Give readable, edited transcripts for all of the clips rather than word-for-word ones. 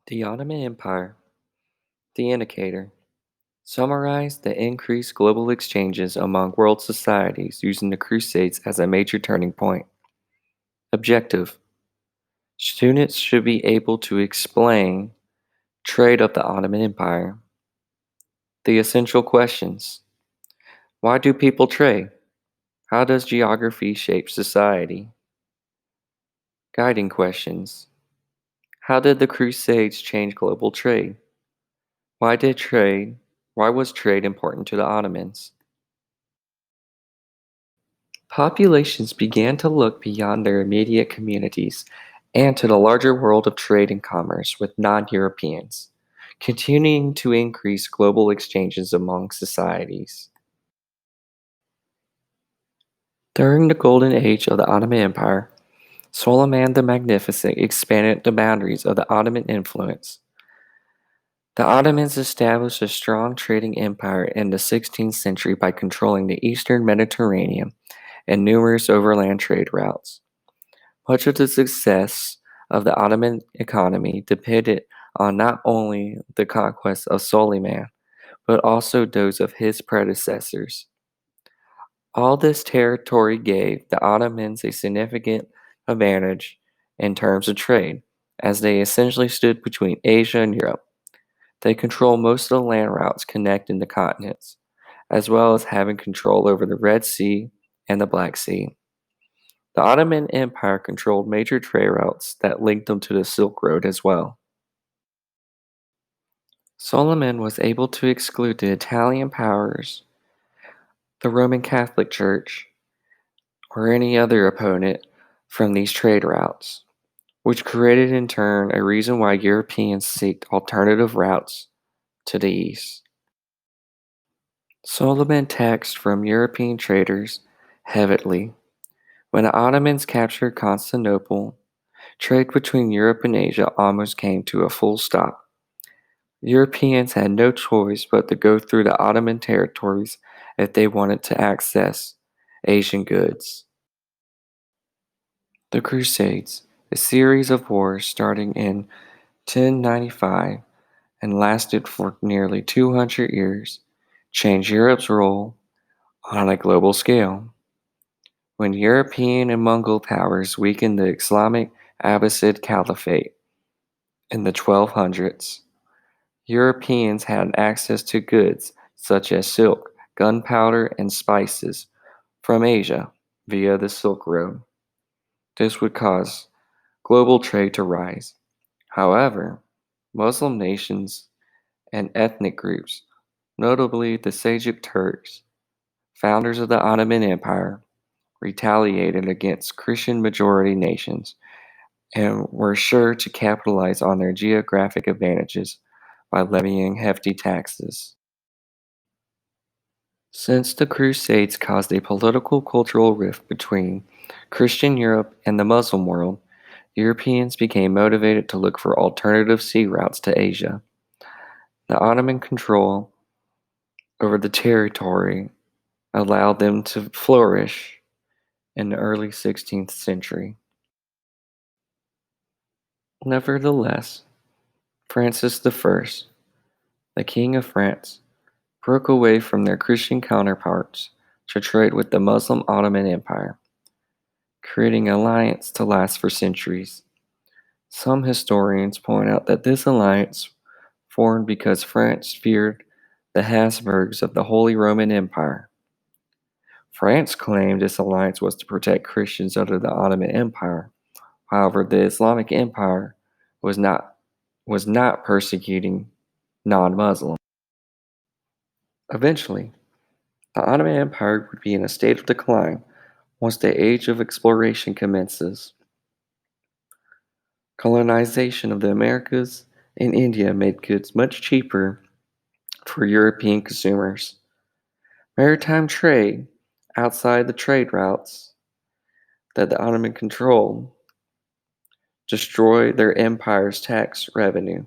The Ottoman Empire, the indicator, summarized the increased global exchanges among world societies using the Crusades as a major turning point. Objective: students should be able to explain trade of the Ottoman Empire. The essential questions: why do people trade? How does geography shape society? Guiding questions: how did the Crusades change global trade? Why did trade? Why was trade important to the Ottomans? Populations began to look beyond their immediate communities and to the larger world of trade and commerce with non-Europeans, continuing to increase global exchanges among societies. During the Golden Age of the Ottoman Empire, Suleiman the Magnificent expanded the boundaries of the Ottoman influence. The Ottomans established a strong trading empire in the 16th century by controlling the eastern Mediterranean and numerous overland trade routes. Much of the success of the Ottoman economy depended on not only the conquests of Suleiman, but also those of his predecessors. All this territory gave the Ottomans a significant advantage in terms of trade, as they essentially stood between Asia and Europe. They controlled most of the land routes connecting the continents, as well as having control over the Red Sea and the Black Sea. The Ottoman Empire controlled major trade routes that linked them to the Silk Road as well. Suleiman was able to exclude the Italian powers, the Roman Catholic Church, or any other opponent from these trade routes, which created in turn a reason why Europeans sought alternative routes to the east. Suleiman taxed from European traders heavily. When the Ottomans captured Constantinople, trade between Europe and Asia almost came to a full stop. Europeans had no choice but to go through the Ottoman territories if they wanted to access Asian goods. The Crusades, a series of wars starting in 1095 and lasted for nearly 200 years, changed Europe's role on a global scale. When European and Mongol powers weakened the Islamic Abbasid Caliphate in the 1200s, Europeans had access to goods such as silk, gunpowder, and spices from Asia via the Silk Road. This would cause global trade to rise. However, Muslim nations and ethnic groups, notably the Seljuk Turks, founders of the Ottoman Empire, retaliated against Christian majority nations and were sure to capitalize on their geographic advantages by levying hefty taxes. Since the Crusades caused a political cultural rift between Christian Europe and the Muslim world, Europeans became motivated to look for alternative sea routes to Asia. The Ottoman control over the territory allowed them to flourish in the early 16th century. Nevertheless, Francis I, the King of France, broke away from their Christian counterparts to trade with the Muslim Ottoman Empire, creating an alliance to last for centuries. Some historians point out that this alliance formed because France feared the Habsburgs of the Holy Roman Empire. France claimed this alliance was to protect Christians under the Ottoman Empire. However, the Islamic Empire was not persecuting non-Muslims. Eventually, the Ottoman Empire would be in a state of decline once the age of exploration commences. Colonization of the Americas and India made goods much cheaper for European consumers. Maritime trade outside the trade routes that the Ottoman controlled destroyed their empire's tax revenue.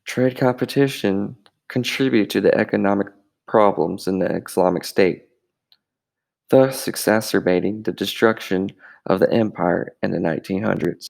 Trade competition contributed to the economic problems in the Islamic State, thus exacerbating the destruction of the empire in the 1900s.